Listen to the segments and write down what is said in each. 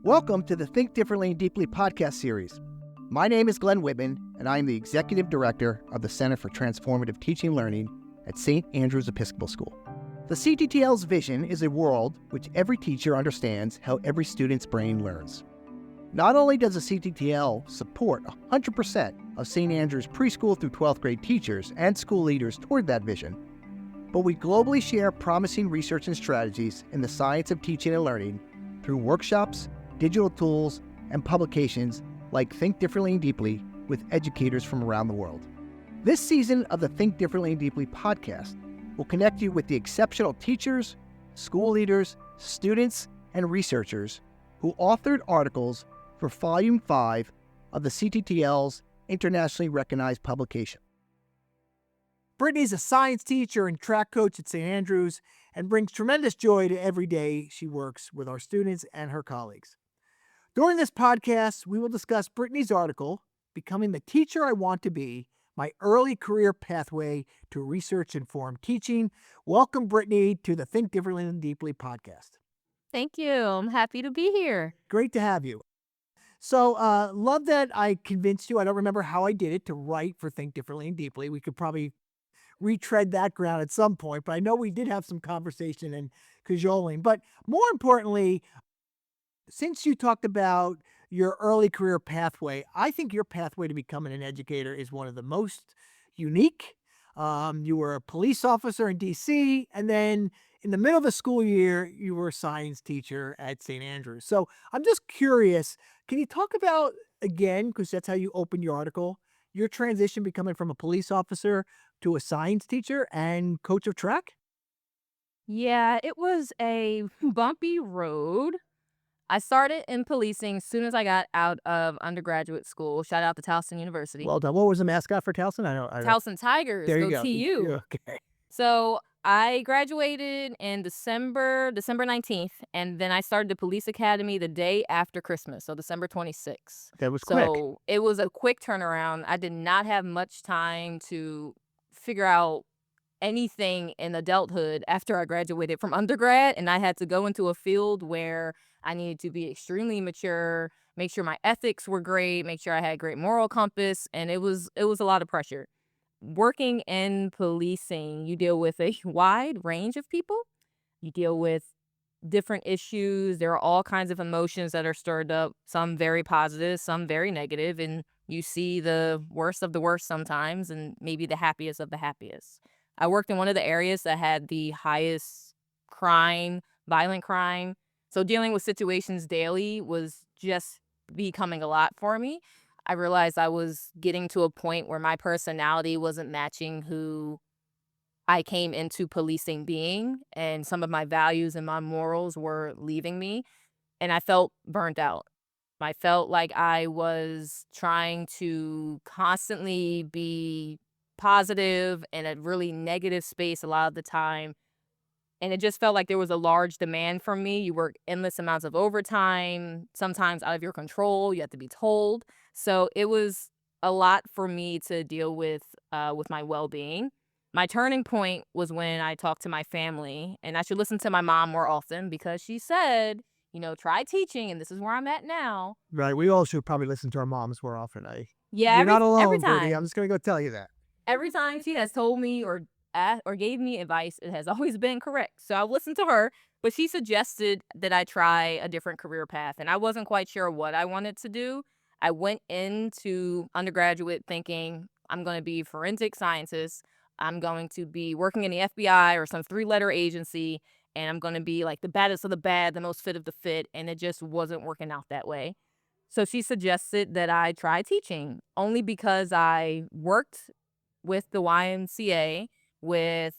Welcome to the Think Differently and Deeply podcast series. My name is Glenn Whitman, and I am the Executive Director of the Center for Transformative Teaching and Learning at St. Andrew's Episcopal School. The CTTL's vision is a world which every teacher understands how every student's brain learns. Not only does the CTTL support 100% of St. Andrew's preschool through 12th grade teachers and school leaders toward that vision, but we globally share promising research and strategies in the science of teaching and learning through workshops, digital tools, and publications like Think Differently and Deeply with educators from around the world. This season of the Think Differently and Deeply podcast will connect you with the exceptional teachers, school leaders, students, and researchers who authored articles for Volume 5 of the CTTL's internationally recognized publication. Brittany is a science teacher and track coach at St. Andrews and brings tremendous joy to every day she works with our students and her colleagues. During this podcast, we will discuss Brittany's article, Becoming the Teacher I Want to Be, My Early Career Pathway to Research-Informed Teaching. Welcome, Brittany, to the Think Differently and Deeply podcast. Thank you. I'm happy to be here. Great to have you. So, love that I convinced you, I don't remember how I did it, to write for Think Differently and Deeply. We could probably retread that ground at some point, but I know we did have some conversation and cajoling. But more importantly, since you talked about your early career pathway, I think your pathway to becoming an educator is one of the most unique. You were a police officer in D.C., and then in the middle of the school year, you were a science teacher at St. Andrews. So I'm just curious, can you talk about, again, because that's how you opened your article, your transition becoming from a police officer to a science teacher and coach of track? Yeah, it was a bumpy road. I started in policing as soon as I got out of undergraduate school. Shout out to Towson University. Well done. What was the mascot for Towson? I don't. Towson Tigers. There you go go. TU. Okay. So I graduated in December 19th, and then I started the police academy the day after Christmas, so December 26th. That was quick. So it was a quick turnaround. I did not have much time to figure out anything in adulthood after I graduated from undergrad, and I had to go into a field where I needed to be extremely mature, make sure my ethics were great, make sure I had great moral compass, and it was a lot of pressure. Working in policing, you deal with a wide range of people. You deal with different issues. There are all kinds of emotions that are stirred up, some very positive, some very negative, and you see the worst of the worst sometimes and maybe the happiest of the happiest. I worked in one of the areas that had the highest crime, violent crime. So dealing with situations daily was just becoming a lot for me. I realized I was getting to a point where my personality wasn't matching who I came into policing being, and some of my values and my morals were leaving me, and I felt burnt out. I felt like I was trying to constantly be positive in a really negative space a lot of the time. And it just felt like there was a large demand from me. You work endless amounts of overtime, sometimes out of your control. You have to be told. So it was a lot for me to deal with my well-being. My turning point was when I talked to my family, and I should listen to my mom more often because she said, try teaching, and this is where I'm at now. Right. We all should probably listen to our moms more often. Yeah, You're not alone, every time. Brittany. I'm just going to go tell you that. Every time she has told me or gave me advice, it has always been correct. So I'll listen to her, but she suggested that I try a different career path, and I wasn't quite sure what I wanted to do. I went into undergraduate thinking I'm going to be a forensic scientist. I'm going to be working in the FBI or some 3-letter agency, and I'm going to be like the baddest of the bad, the most fit of the fit, and it just wasn't working out that way. So she suggested that I try teaching, only because I worked with the YMCA with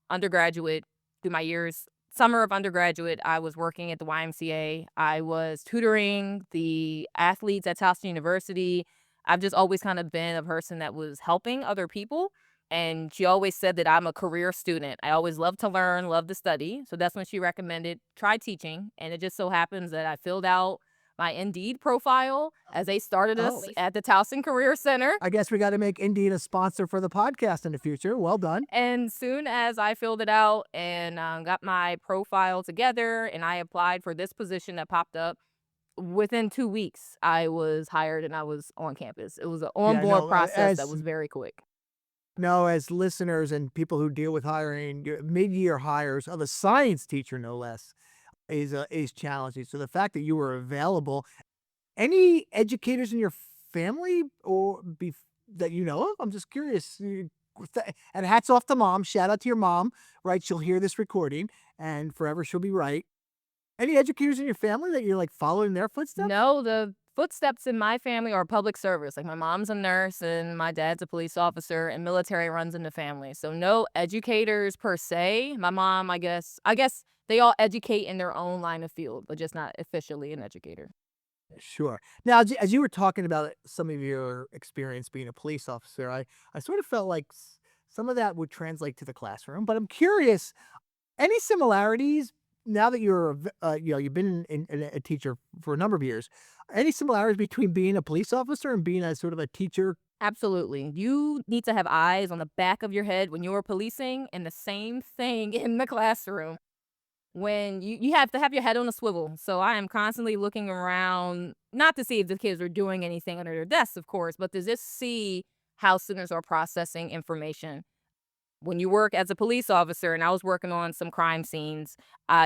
undergraduate through my years. Summer of undergraduate, I was working at the YMCA. I was tutoring the athletes at Towson University. I've just always kind of been a person that was helping other people. And she always said that I'm a career student. I always love to learn, love to study. So that's when she recommended try teaching. And it just so happens that I filled out my Indeed profile as they started us at the Towson Career Center. I guess we got to make Indeed a sponsor for the podcast in the future. Well done. And soon as I filled it out and got my profile together and I applied for this position that popped up, Within 2 weeks, I was hired and I was on campus. It was an Yeah, onboard no, process that was very quick. as listeners and people who deal with hiring, mid-year hires of a science teacher, no less, is challenging. So the fact that you were available, any educators in your family or that you know of? I'm just curious. And hats off to mom. Shout out to your mom, right? She'll hear this recording and forever she'll be right. Any educators in your family that you're like following their footsteps? No, the footsteps in my family are public service. Like my mom's a nurse and my dad's a police officer and military runs in the family. So no educators per se. My mom, I guess they all educate in their own line of field, but just not officially an educator. Sure. Now, as you were talking about some of your experience being a police officer, I sort of felt like some of that would translate to the classroom. But I'm curious, any similarities now that you've been in a teacher for a number of years? Any similarities between being a police officer and being a sort of a teacher? Absolutely. You need to have eyes on the back of your head when you're policing and the same thing in the classroom. When you have to have your head on a swivel. So I am constantly looking around, not to see if the kids are doing anything under their desks, of course, but to just see how students are processing information. When you work as a police officer, and I was working on some crime scenes,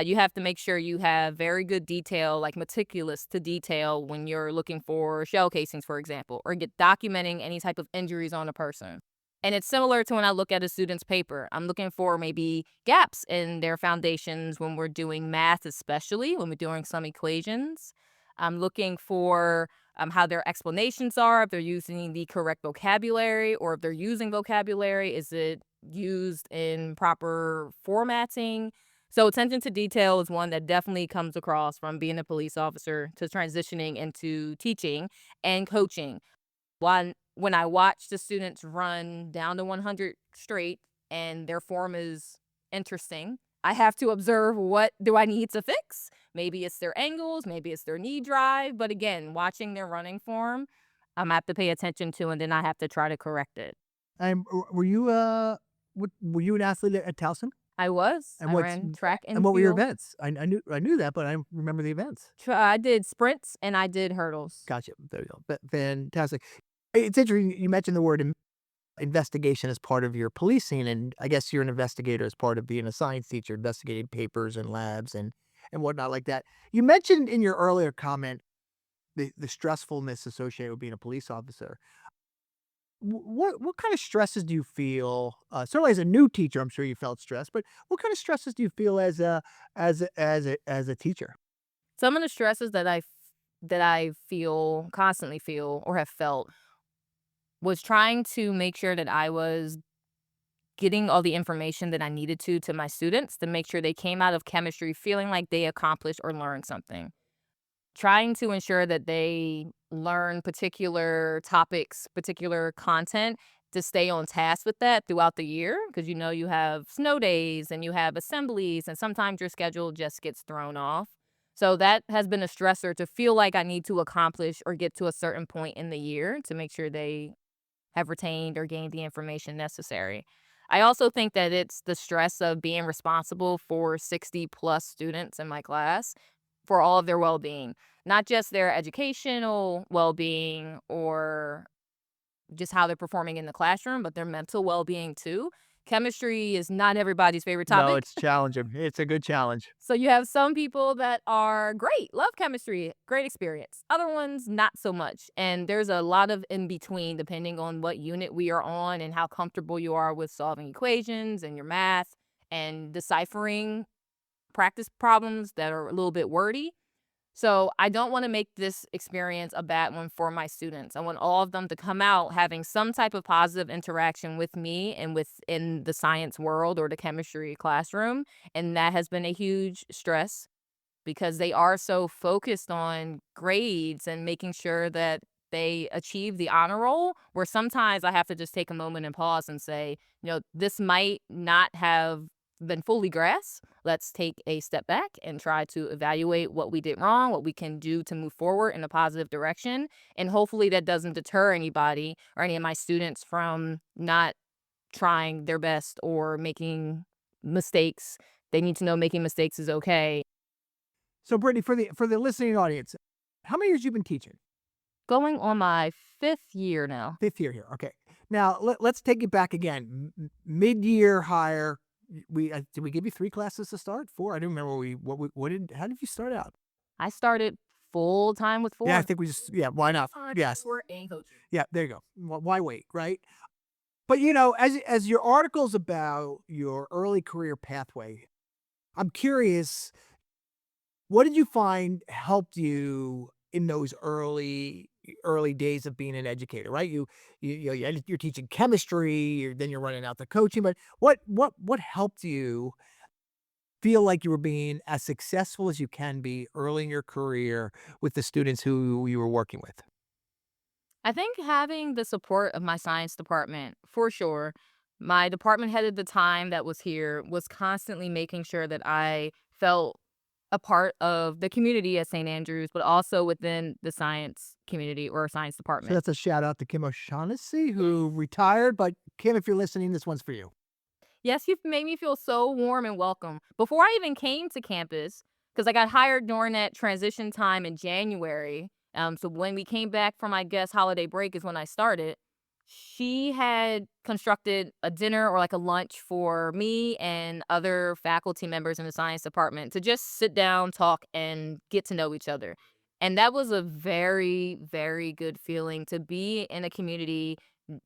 you have to make sure you have very good detail, like meticulous to detail when you're looking for shell casings, for example, or get documenting any type of injuries on a person. And it's similar to when I look at a student's paper. I'm looking for maybe gaps in their foundations when we're doing math, especially when we're doing some equations. I'm looking for how their explanations are, if they're using the correct vocabulary, or if they're using vocabulary, is it used in proper formatting? So attention to detail is one that definitely comes across from being a police officer to transitioning into teaching and coaching. When I watch the students run down to 100 straight and their form is interesting, I have to observe, what do I need to fix? Maybe it's their angles, maybe it's their knee drive. But again, watching their running form, I have to pay attention to, and then I have to try to correct it. And were you were you an athlete at Towson? I was. And I what's ran track and and what were your field. events? I knew that, but I don't remember the events. I did sprints and I did hurdles. Gotcha. There you go. Fantastic. It's interesting. You mentioned the word investigation as part of your policing, and I guess you're an investigator as part of being a science teacher, investigating papers and labs and whatnot like that. You mentioned in your earlier comment the stressfulness associated with being a police officer. What kind of stresses do you feel? Certainly, as a new teacher, I'm sure you felt stress. But what kind of stresses do you feel as a teacher? Some of the stresses that I constantly feel or have felt was trying to make sure that I was getting all the information that I needed to my students to make sure they came out of chemistry feeling like they accomplished or learned something. Trying to ensure that they learn particular topics, particular content, to stay on task with that throughout the year, because you have snow days and you have assemblies, and sometimes your schedule just gets thrown off. So that has been a stressor, to feel like I need to accomplish or get to a certain point in the year to make sure they have retained or gained the information necessary. I also think that it's the stress of being responsible for 60 plus students in my class, for all of their well being, not just their educational well being or just how they're performing in the classroom, but their mental well being too. Chemistry is not everybody's favorite No, topic. it's challenging. It's a good challenge. So you have some people that are great, love chemistry, great experience. Other ones, not so much. And there's a lot of in between depending on what unit we are on and how comfortable you are with solving equations and your math and deciphering practice problems that are a little bit wordy. So I don't want to make this experience a bad one for my students. I want all of them to come out having some type of positive interaction with me and within the science world or the chemistry classroom. And that has been a huge stress, because they are so focused on grades and making sure that they achieve the honor roll, where sometimes I have to just take a moment and pause and say, this might not have been fully grasped. Let's take a step back and try to evaluate what we did wrong, what we can do to move forward in a positive direction. And hopefully that doesn't deter anybody or any of my students from not trying their best or making mistakes. They need to know making mistakes is okay. So, Brittany, for the listening audience, How many years you been teaching? Going on my 5th year now. 5th year here. Okay. Now let's take it back again. Mid-year hire. Did we give you 3 classes to start? 4? I don't remember how did you start out? I started full time with Yeah, I 4. think why not? Yes. Yeah, there you go. Why wait, right? But as your article's about your early career pathway, I'm curious, what did you find helped you in those early days of being an educator, right? You're teaching chemistry, then you're running out the coaching, but what helped you feel like you were being as successful as you can be early in your career with the students who you were working with? I think having the support of my science department, for sure. My department head at the time that was here was constantly making sure that I felt a part of the community at St. Andrews, but also within the science community or science So department. that's a shout out to Kim O'Shaughnessy, who retired. But Kim, if you're listening, this one's for you. Yes, you've made me feel so warm and welcome. Before I even came to campus, because I got hired during that transition time in January. So when we came back from, I guess, holiday break is when I started. She had constructed a dinner or like a lunch for me and other faculty members in the science department to just sit down, talk, and get to know each other. And that was a very, very good feeling to be in a community,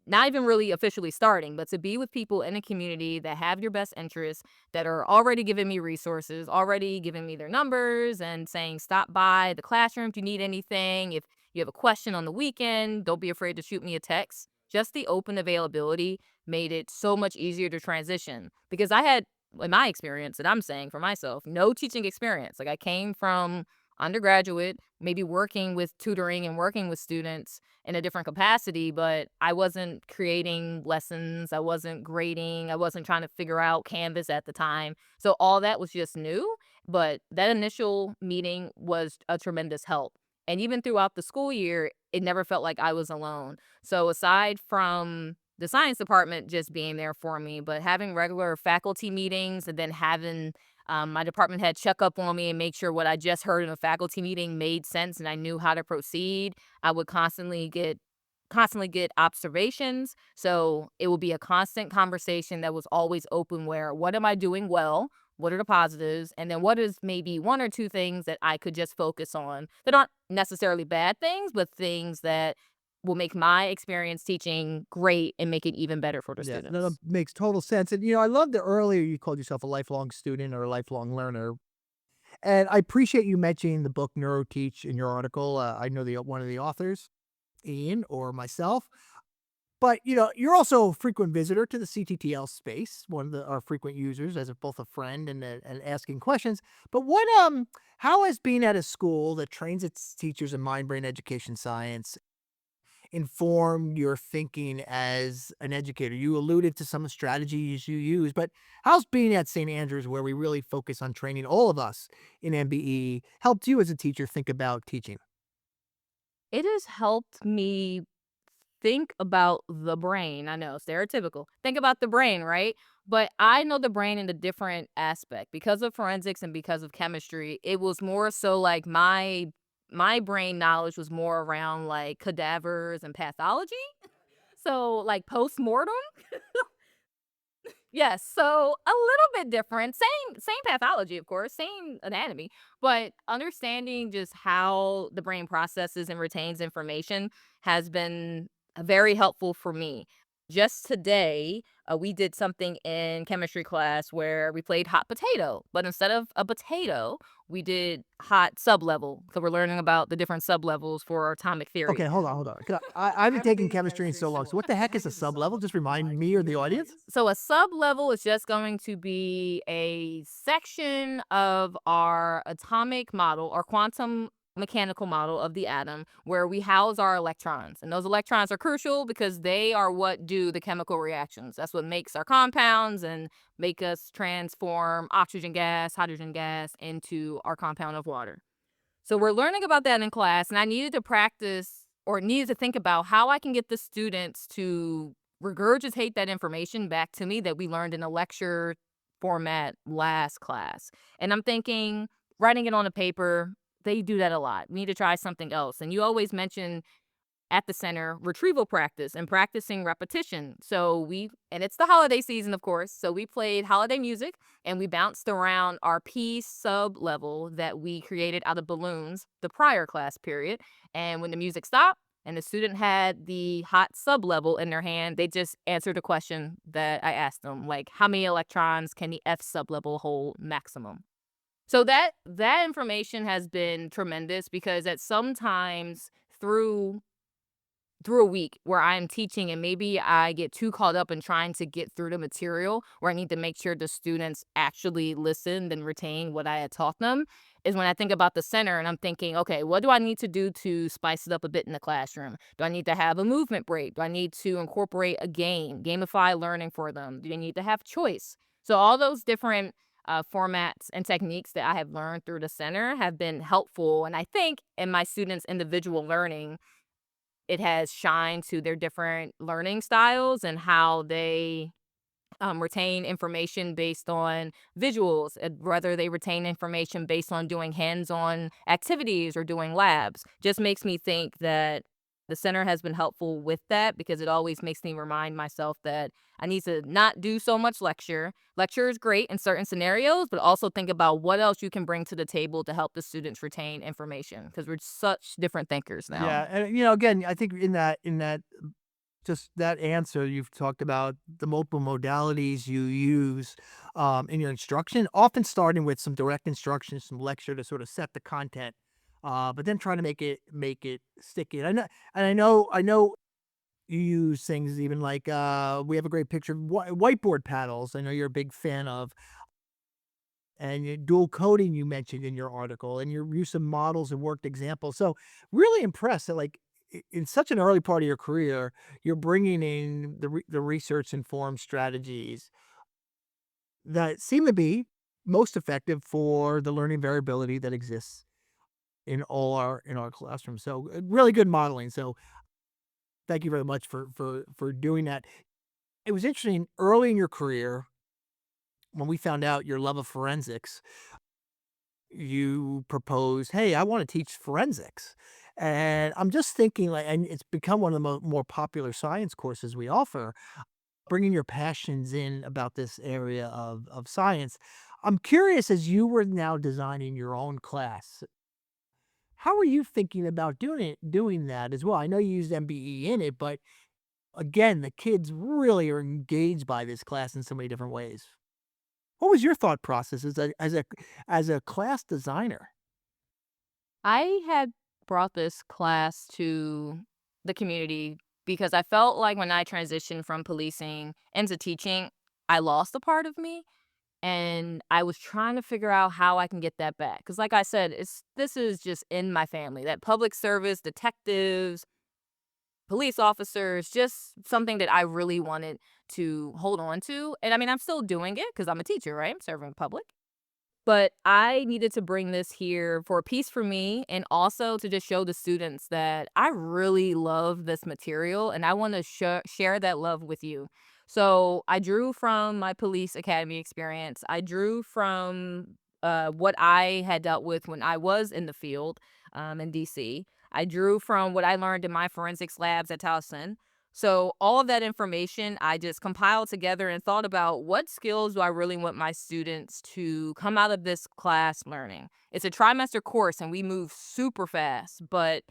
not even really officially starting, but to be with people in a community that have your best interests, that are already giving me resources, already giving me their numbers and saying, stop by the classroom if you need anything. If you have a question on the weekend, don't be afraid to shoot me a text. Just the open availability made it so much easier to transition because I had, in my experience, that I'm saying for myself, no teaching experience. Like I came from undergraduate, maybe working with tutoring and working with students in a different capacity, but I wasn't creating lessons. I wasn't grading. I wasn't trying to figure out Canvas at the time. So all that was just new. But that initial meeting was a tremendous help. And even throughout the school year, it never felt like I was alone. So aside from the science department just being there for me, but having regular faculty meetings and then having my department head check up on me and make sure what I just heard in a faculty meeting made sense and I knew how to proceed. I would constantly get observations. So it would be a constant conversation that was always open where what am I doing well? What are the positives? And then what is maybe 1 or 2 things that I could just focus on that aren't necessarily bad things, but things that will make my experience teaching great and make it even better for the Yeah, no, that students. makes total sense. And I love that earlier you called yourself a lifelong student or a lifelong learner. And I appreciate you mentioning the book NeuroTeach in your article. I know one of the authors, Ian or myself. But you're also a frequent visitor to the CTTL space, one of our frequent users as both a friend and asking questions. But how has being at a school that trains its teachers in mind brain education science informed your thinking as an educator? You alluded to some strategies you use, but how's being at St. Andrews, where we really focus on training all of us in MBE, helped you as a teacher think about teaching? It has helped me think about the brain. I know, stereotypical. Think about the brain, right? But I know the brain in a different aspect because of forensics and because of chemistry. It was more so like my brain knowledge was more around like cadavers and pathology. So like post mortem. Yes, so a little bit different. Same pathology, of course, same anatomy, but understanding just how the brain processes and retains information has been very helpful for me. Just today, we did something in chemistry class where we played hot potato, but instead of a potato, we did hot sublevel. So we're learning about the different sublevels for atomic Okay, theory. hold on. 'Cause I haven't taken chemistry in so long. So what the heck is a sub level? Just remind me or the audience. So a sub-level is just going to be a section of our atomic model or quantum mechanical model of the atom where we house our electrons. And those electrons are crucial because they are what do the chemical reactions. That's what makes our compounds and make us transform oxygen gas, hydrogen gas into our compound of water. So we're learning about that in class, and I needed to practice or needed to think about how I can get the students to regurgitate that information back to me that we learned in a lecture format last class. And I'm thinking writing it on a paper, they do that a lot. We need to try something else. And you always mention at the center retrieval practice and practicing repetition. And it's the holiday season, of course. So we played holiday music and we bounced around our P sub level that we created out of balloons the prior class period. And when the music stopped and the student had the hot sub level in their hand, they just answered a question that I asked them, like, how many electrons can the F sub level hold maximum? So that information has been tremendous because at sometimes through a week where I'm teaching and maybe I get too caught up in trying to get through the material where I need to make sure the students actually listened and retain what I had taught them is when I think about the center and I'm thinking, okay, what do I need to do to spice it up a bit in the classroom? Do I need to have a movement break? Do I need to incorporate a game, gamify learning for them? Do they need to have choice? So all those different formats and techniques that I have learned through the center have been helpful. And I think in my students' individual learning, it has shined to their different learning styles and how they retain information based on visuals, whether they retain information based on doing hands-on activities or doing labs. Just makes me think that the center has been helpful with that because it always makes me remind myself that I need to not do so much lecture. Lecture is great in certain scenarios, but also think about what else you can bring to the table to help the students retain information because we're such different thinkers now. Yeah, and again, I think in that just that answer, you've talked about the multiple modalities you use in your instruction, often starting with some direct instruction, some lecture to sort of set the content, but then trying to make it sticky. And I know you use things even like we have a great picture of whiteboard paddles. I know you're a big fan of, and your dual coding you mentioned in your article, and your use of models and worked examples. So really impressed that like in such an early part of your career, you're bringing in the research informed strategies that seem to be most effective for the learning variability that exists in our classrooms. So really good modeling. So thank you very much for doing that. It was interesting early in your career when we found out your love of forensics. You proposed, "Hey, I wanna teach forensics." And I'm just thinking, like, and it's become one of the more popular science courses we offer, bringing your passions in about this area of science. I'm curious, as you were now designing your own class, how are you thinking about doing that as well? I know you used MBE in it, but again, the kids really are engaged by this class in so many different ways. What was your thought process as a class designer? I had brought this class to the community because I felt like when I transitioned from policing into teaching, I lost a part of me. And I was trying to figure out how I can get that back. Because, like I said, this is just in my family that public service, detectives, police officers, just something that I really wanted to hold on to. And I mean, I'm still doing it because I'm a teacher, right? I'm serving the public. But I needed to bring this here for a piece for me and also to just show the students that I really love this material and I want to share that love with you. So I drew from my police academy experience. I drew from what I had dealt with when I was in the field in DC. I drew from what I learned in my forensics labs at Towson. So all of that information I just compiled together and thought about what skills do I really want my students to come out of this class learning. It's a trimester course and we move super fast, but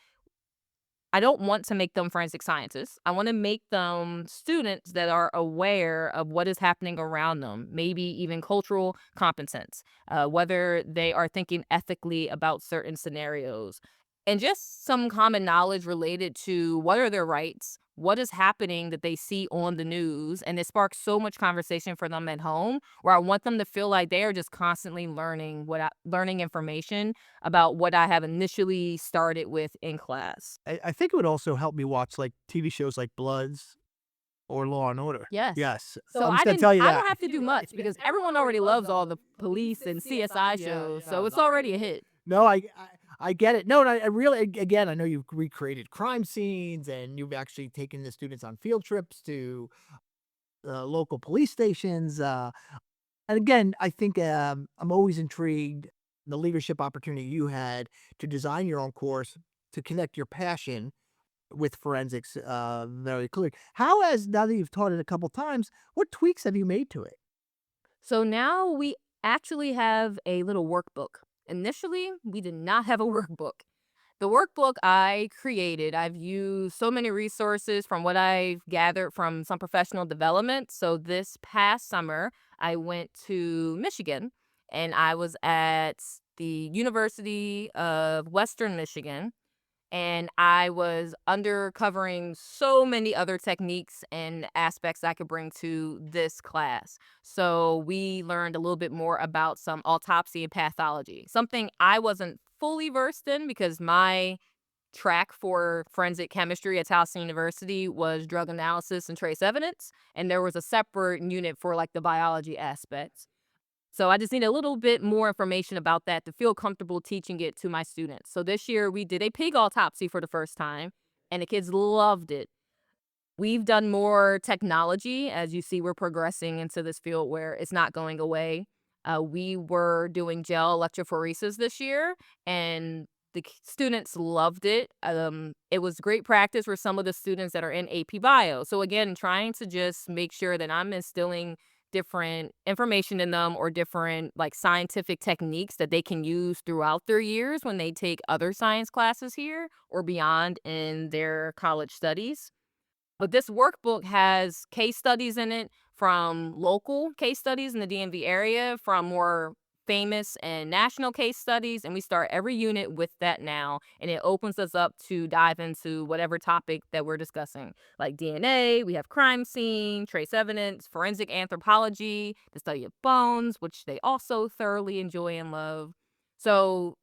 I don't want to make them forensic scientists. I want to make them students that are aware of what is happening around them, maybe even cultural competence, whether they are thinking ethically about certain scenarios, and just some common knowledge related to what are their rights, what is happening that they see on the news. And it sparks so much conversation for them at home where I want them to feel like they are just constantly learning information about what I have initially started with in class. I think it would also help me watch, like, TV shows like Bloods or Law& and Order. Yes. Yes, So I'm just gonna tell you I that. don't have to do much because everyone already loves all the police and CSI shows, so it's already a hit. No, I get it. No, and I really again, I know you've recreated crime scenes, and you've actually taken the students on field trips to, local police stations, and again, I think, I'm always intrigued the leadership opportunity you had to design your own course to connect your passion with forensics very clearly. How has, now that you've taught it a couple times, what tweaks have you made to it? So now we actually have a little workbook. Initially, we did not have a workbook. The workbook I created, I've used so many resources from what I've gathered from some professional development. So this past summer, I went to Michigan and I was at the University of Western Michigan, and I was undercovering so many other techniques and aspects I could bring to this class. So we learned a little bit more about some autopsy and pathology, something I wasn't fully versed in because my track for forensic chemistry at Towson University was drug analysis and trace evidence, and there was a separate unit for like the biology aspects. So I just need a little bit more information about that to feel comfortable teaching it to my students. So this year we did a pig autopsy for the first time, and the kids loved it. We've done more technology. As you see, we're progressing into this field where it's not going away. We were doing gel electrophoresis this year, and the students loved it. It was great practice for some of the students that are in AP Bio. So again, trying to just make sure that I'm instilling different information in them or different like scientific techniques that they can use throughout their years when they take other science classes here or beyond in their college studies. But this workbook has case studies in it from local case studies in the DMV area, from more famous and national case studies. And we start every unit with that now. And it opens us up to dive into whatever topic that we're discussing, like DNA. We have crime scene, trace evidence, forensic anthropology, the study of bones, which they also thoroughly enjoy and love. So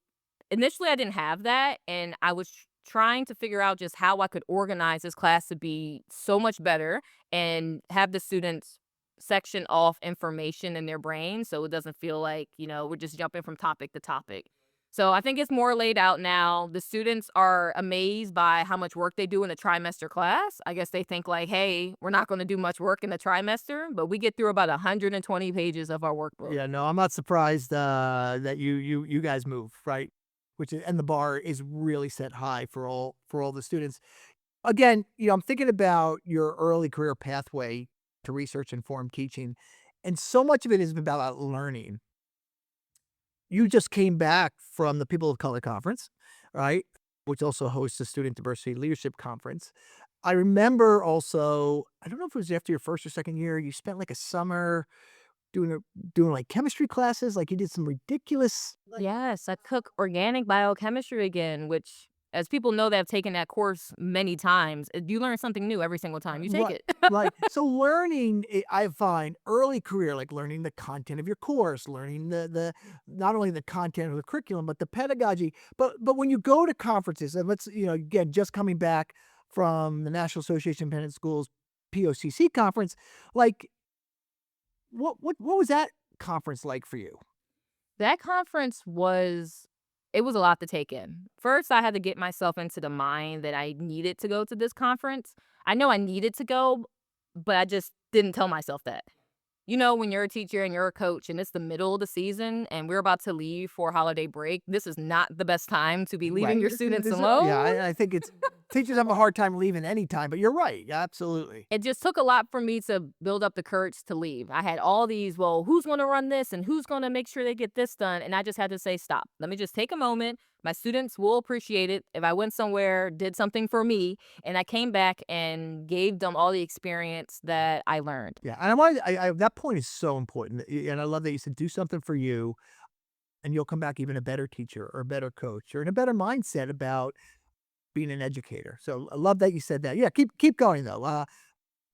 initially I didn't have that, and I was trying to figure out just how I could organize this class to be so much better and have the students section off information in their brain so it doesn't feel like, we're just jumping from topic to topic. So I think it's more laid out now. The students are amazed by how much work they do in a trimester class. I guess they think like, hey, we're not going to do much work in the trimester, but we get through about 120 pages of our workbook. Yeah, no, I'm not surprised that you guys move, right? Which is, and the bar is really set high for all the students. Again, I'm thinking about your early career pathway to research informed teaching, and so much of it is about learning. You just came back from the People of Color Conference, right? Which also hosts a Student Diversity Leadership Conference. I remember also, I don't know if it was after your first or second year, you spent like a summer doing like chemistry classes, like you did some ridiculous. Yes, I took organic biochemistry again, which, as people know that have taken that course many times, you learn something new every single time you take Right, it. right. So learning, I find early career, like learning the content of your course, learning the not only the content of the curriculum, but the pedagogy. But when you go to conferences, and let's, again, just coming back from the National Association of Independent Schools POCC conference, like what was that conference like for you? That conference was a lot to take in. First, I had to get myself into the mind that I needed to go to this conference. I know I needed to go, but I just didn't tell myself that. When you're a teacher and you're a coach and it's the middle of the season and we're about to leave for holiday break, this is not the best time to be leaving Right. your students Yeah, alone. I think it's teachers have a hard time leaving any time, but you're right. Yeah, absolutely. It just took a lot for me to build up the courage to leave. I had all these, well, who's going to run this and who's going to make sure they get this done? And I just had to say, stop. Let me just take a moment. My students will appreciate it if I went somewhere, did something for me, and I came back and gave them all the experience that I learned. Yeah, and I want that point is so important, and I love that you said do something for you, and you'll come back even a better teacher or a better coach or in a better mindset about being an educator. So I love that you said that. Yeah, keep going though.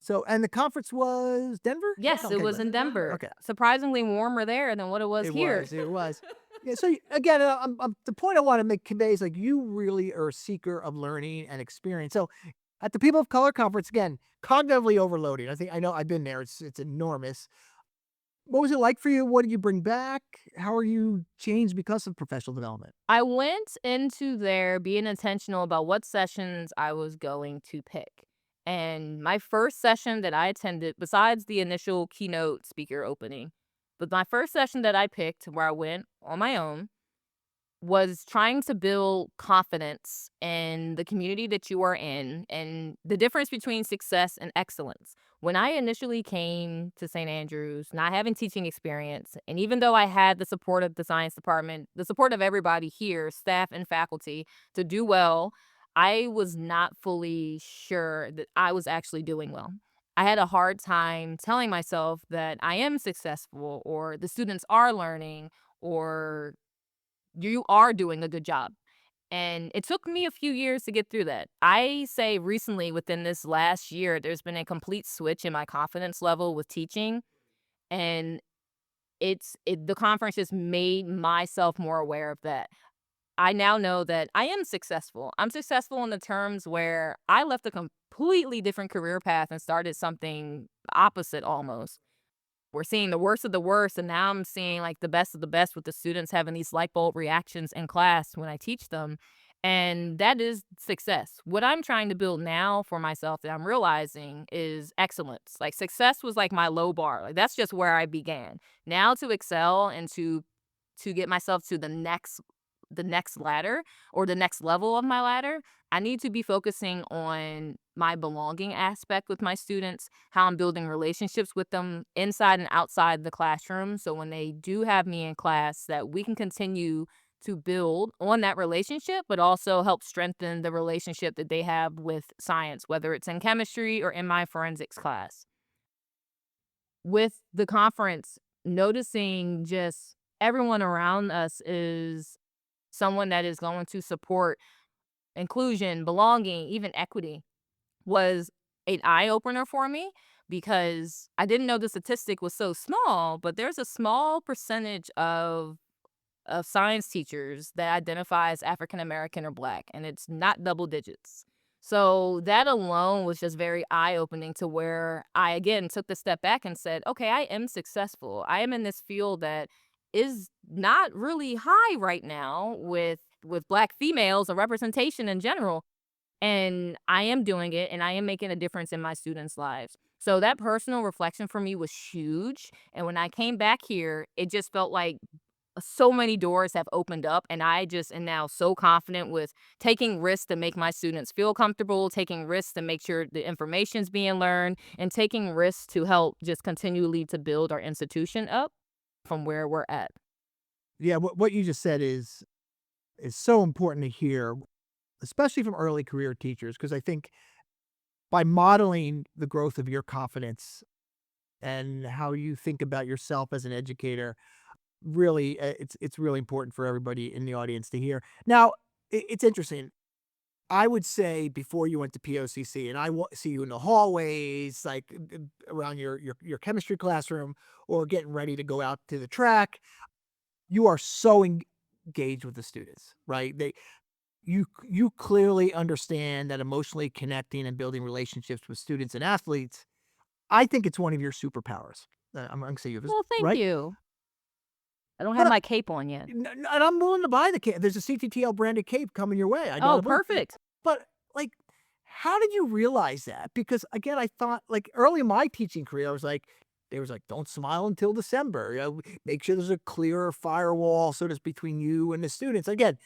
So and the conference was Denver? Yes, it Okay, was in Denver. okay. Surprisingly warmer there than what it was here. It was. Yeah, so again, the point I want to make convey is like you really are a seeker of learning and experience. So at the People of Color Conference, again, cognitively overloading. I know I've been there. It's enormous. What was it like for you? What did you bring back? How are you changed because of professional development? I went into there being intentional about what sessions I was going to pick. And my first session that I attended, besides the initial keynote speaker opening, but my first session that I picked where I went on my own was trying to build confidence in the community that you are in and the difference between success and excellence. When I initially came to St. Andrews, not having teaching experience, and even though I had the support of the science department, the support of everybody here, staff and faculty, to do well, I was not fully sure that I was actually doing well. I had a hard time telling myself that I am successful or the students are learning or you are doing a good job. And it took me a few years to get through that. I say recently, within this last year, there's been a complete switch in my confidence level with teaching. And the conference just made myself more aware of that. I now know that I am successful. I'm successful in the terms where I left a completely different career path and started something opposite almost. We're seeing the worst of the worst, and now I'm seeing like the best of the best with the students having these light bulb reactions in class when I teach them. And that is success. What I'm trying to build now for myself that I'm realizing is excellence. Like success was like my low bar. Like that's just where I began. Now to excel and to get myself to the next ladder or the next level of my ladder, I need to be focusing on my belonging aspect with my students, how I'm building relationships with them inside and outside the classroom. So when they do have me in class, that we can continue to build on that relationship, but also help strengthen the relationship that they have with science, whether it's in chemistry or in my forensics class. With the conference, noticing just everyone around us is someone that is going to support inclusion, belonging, even equity was an eye opener for me because I didn't know the statistic was so small, but there's a small percentage of science teachers that identify as African American or Black, and it's not double digits. So that alone was just very eye opening to where I again took the step back and said, okay, I am successful. I am in this field that is not really high right now with Black females or representation in general. And I am doing it and I am making a difference in my students' lives. So that personal reflection for me was huge. And when I came back here, it just felt like so many doors have opened up and I just am now so confident with taking risks to make my students feel comfortable, taking risks to make sure the information's being learned, and taking risks to help just continually to build our institution up from where we're at. Yeah, what you just said is so important to hear, especially from early career teachers, because I think by modeling the growth of your confidence and how you think about yourself as an educator, really, it's really important for everybody in the audience to hear. Now, it's interesting. I would say before you went to POCC, and see you in the hallways, like around your chemistry classroom, or getting ready to go out to the track. You are so engaged with the students, right? You clearly understand that emotionally connecting and building relationships with students and athletes. I think it's one of your superpowers. I'm gonna say you have, Well, thank right? you. I don't have But my cape on yet. and I'm willing to buy the cape. There's a CTTL branded cape coming your way. I got Oh, a book. perfect. But, like, how did you realize that? Because, again, I thought, like, early in my teaching career, I was like they was like, "Don't smile until December." Make sure there's a clear firewall so that's between you and the students. Again,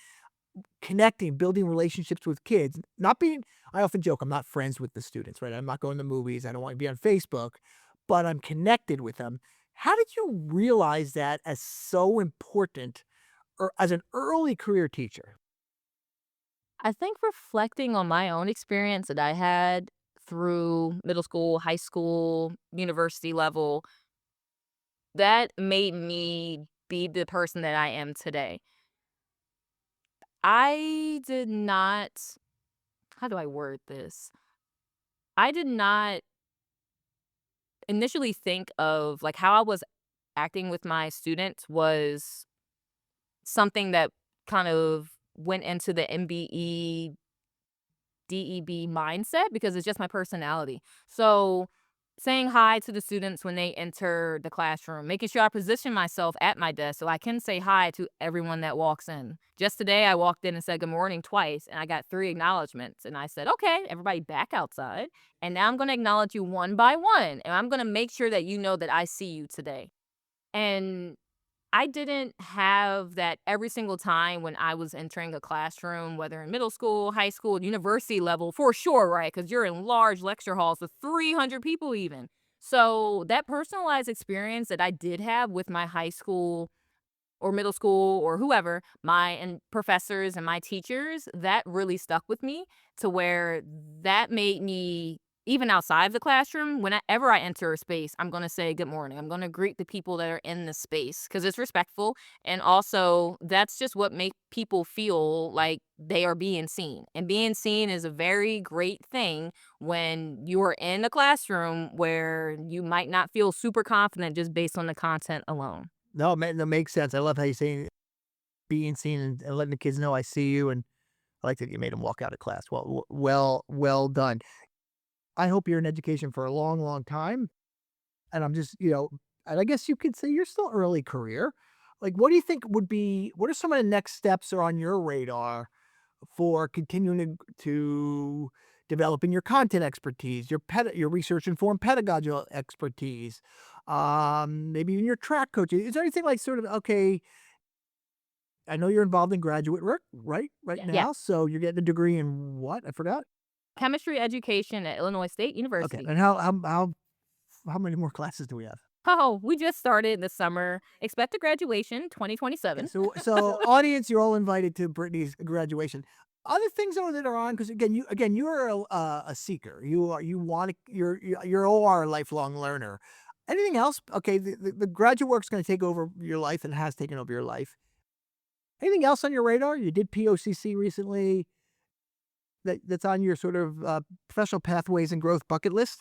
connecting, building relationships with kids, not being I often joke, I'm not friends with the students, right? I'm not going to movies. I don't want to be on Facebook, but I'm connected with them. How did you realize that as so important or as an early career teacher? I think reflecting on my own experience that I had through middle school, high school, university level, that made me be the person that I am today. I did not, how do I word this? I did not initially think of like how I was acting with my students was something that kind of went into the MBE DEB mindset because it's just my personality. So, saying hi to the students when they enter the classroom, making sure I position myself at my desk so I can say hi to everyone that walks in. Just today, I walked in and said good morning twice, and I got 3 acknowledgments. And I said, okay, everybody back outside. And now I'm going to acknowledge you one by one. And I'm going to make sure that you know that I see you today. And I didn't have that every single time when I was entering a classroom, whether in middle school, high school, university level, for sure, right? Because you're in large lecture halls with 300 people, even. So, that personalized experience that I did have with my high school or middle school or whoever, my and professors and my teachers, that really stuck with me to where that made me even outside of the classroom, whenever I enter a space, I'm going to say good morning. I'm going to greet the people that are in the space because it's respectful. And also, that's just what make people feel like they are being seen. And being seen is a very great thing when you're in a classroom where you might not feel super confident just based on the content alone. No, man, that makes sense. I love how you say being seen and letting the kids know I see you, and I like that you made them walk out of class. Well done. I hope you're in education for a long, long time. And I'm just, and I guess you could say you're still early career. Like, what do you think what are some of the next steps are on your radar for continuing to developing your content expertise, your research informed pedagogical expertise, maybe even your track coaching? Is there anything like sort of, okay, I know you're involved in graduate work, right? Right Yeah. now. So you're getting a degree in what? I forgot. Chemistry education at Illinois State Okay. University. And how many more classes do we have? Oh, we just started this summer. Expect a graduation Okay, 2027. so audience, you're all invited to Brittany's graduation. Other things though that are on, because again, you are a seeker. You want to you're all are a lifelong learner. Anything else? Okay, the graduate work's going to take over your life and has taken over your life. Anything else on your radar? You did POCC recently. That's on your sort of professional pathways and growth bucket list.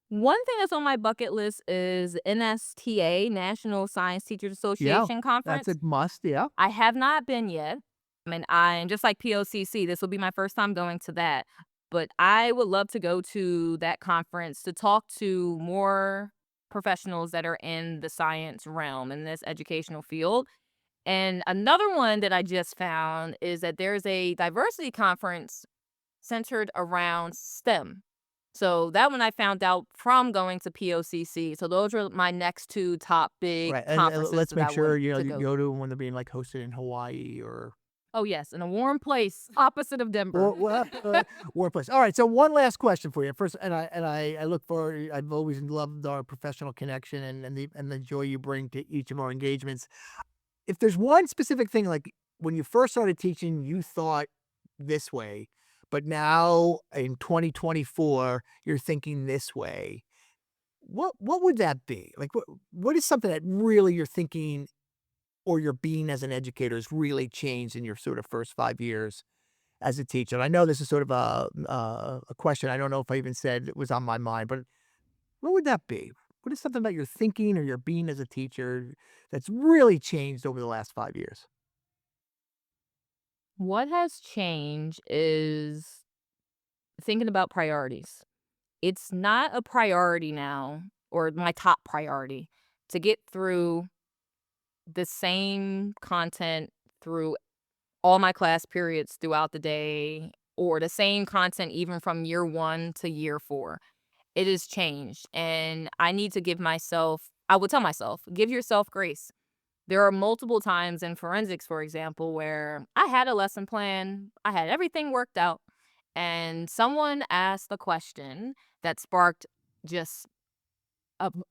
One thing that's on my bucket list is NSTA, National Science Teachers Yeah, Association that's a conference. must. Yeah. I have not been yet. I mean, I'm just like POCC, this will be my first time going to that. But I would love to go to that conference to talk to more professionals that are in the science realm in this educational field. And another one that I just found is that there's a diversity conference centered around STEM. So that one I found out from going to POCC. So those are my next two top big Right, and conferences let's that make I sure want to you go go to. to when they're being like hosted in Hawaii or Oh, yes, in a warm place opposite of Denver. war place. All right, so one last question for you. First, and I look forward. I've always loved our professional connection and the joy you bring to each of our engagements. If there's one specific thing, like when you first started teaching, you thought this way, but now in 2024, you're thinking this way. What would that be? Like what is something that really you're thinking or your being as an educator has really changed in your sort of first 5 years as a teacher? And I know this is sort of a question. I don't know if I even said it was on my mind, but what would that be? What is something about your thinking or your being as a teacher that's really changed over the last 5 years? What has changed is thinking about priorities. It's not a priority now, or my top priority, to get through the same content through all my class periods throughout the day, or the same content even from year 1 to year 4. It has changed, and I need to give myself I would tell myself, "Give yourself grace." There are multiple times in forensics, for example, where I had a lesson plan, I had everything worked out, and someone asked a question that sparked just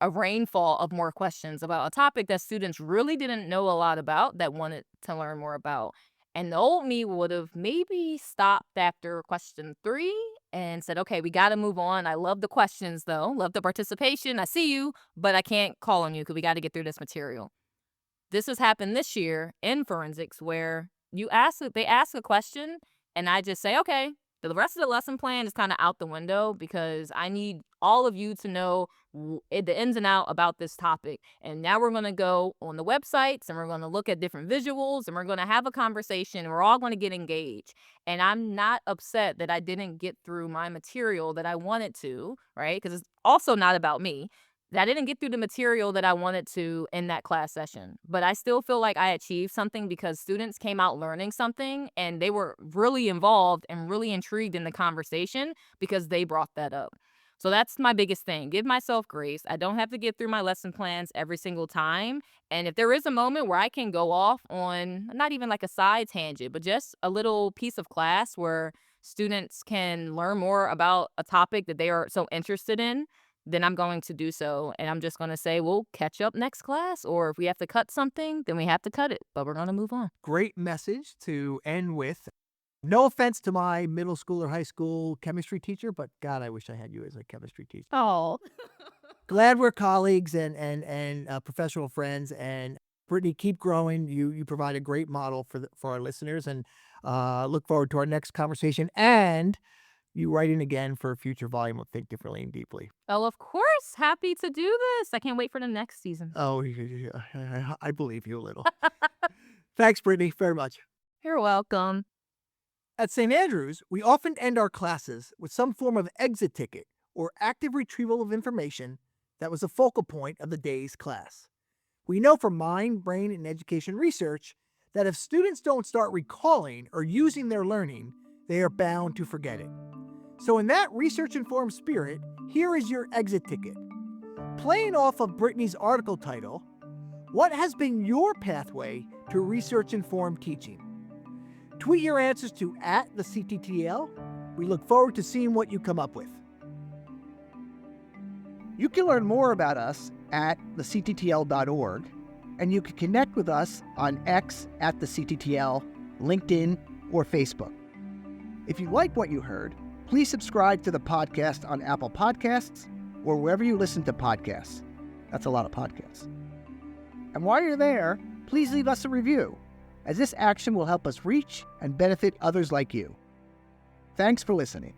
a rainfall of more questions about a topic that students really didn't know a lot about that wanted to learn more about. And the old me would have maybe stopped after question 3 and said, okay, we got to move on. I love the questions though, love the participation. I see you, but I can't call on you because we got to get through this material. This has happened this year in forensics where they ask a question and I just say, okay, the rest of the lesson plan is kind of out the window because I need all of you to know the ins and out about this topic. And now we're going to go on the websites and we're going to look at different visuals and we're going to have a conversation and we're all going to get engaged. And I'm not upset that I didn't get through my material that I wanted to, right? Because it's also not about me. I didn't get through the material that I wanted to in that class session, but I still feel like I achieved something because students came out learning something and they were really involved and really intrigued in the conversation because they brought that up. So that's my biggest thing. Give myself grace. I don't have to get through my lesson plans every single time. And if there is a moment where I can go off on not even like a side tangent, but just a little piece of class where students can learn more about a topic that they are so interested in, then I'm going to do so. And I'm just going to say, we'll catch up next class. Or if we have to cut something, then we have to cut it. But we're going to move on. Great message to end with. No offense to my middle school or high school chemistry teacher, but God, I wish I had you as a chemistry teacher. Oh. Glad we're colleagues and professional friends. And Brittany, keep growing. You provide a great model for our listeners, and look forward to our next conversation and you writing again for a future volume of Think Differently and Deeply. Oh, of course. Happy to do this. I can't wait for the next season. Oh, I believe you a little. Thanks, Brittany, very much. You're welcome. At St. Andrews, we often end our classes with some form of exit ticket or active retrieval of information that was a focal point of the day's class. We know from mind, brain, and education research that if students don't start recalling or using their learning, they are bound to forget it. So in that research-informed spirit, here is your exit ticket. Playing off of Brittany's article title, what has been your pathway to research-informed teaching? Tweet your answers to @theCTTL. We look forward to seeing what you come up with. You can learn more about us at thecttl.org, and you can connect with us on X @theCTTL, LinkedIn, or Facebook. If you like what you heard, please subscribe to the podcast on Apple Podcasts or wherever you listen to podcasts. That's a lot of podcasts. And while you're there, please leave us a review, as this action will help us reach and benefit others like you. Thanks for listening.